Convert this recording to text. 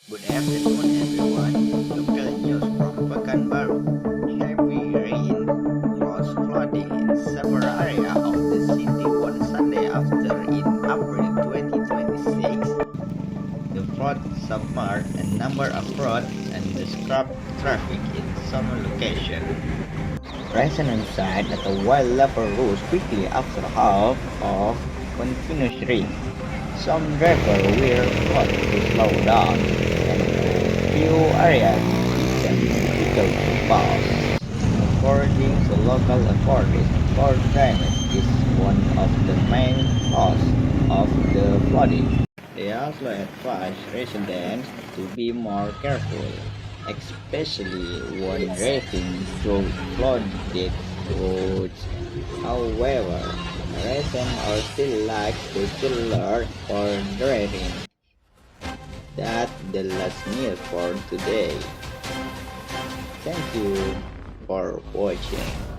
Good afternoon, everyone. Local news from Pekanbaru. Heavy rain caused flooding in several areas of the city one Sunday after in April 2026. The flood submerged a number of roads and disrupted traffic in some locations. Residents said that the wild level rose quickly after half of continuous rain. Some drivers were forced to slow down, and a few areas became difficult to pass. According to local authorities, poor drainage is one of the main causes of the flooding. They also advise residents to be more careful, especially when driving through flooded roads. However, residents are still like to alert for driving. That's the last news for today. Thank you for watching.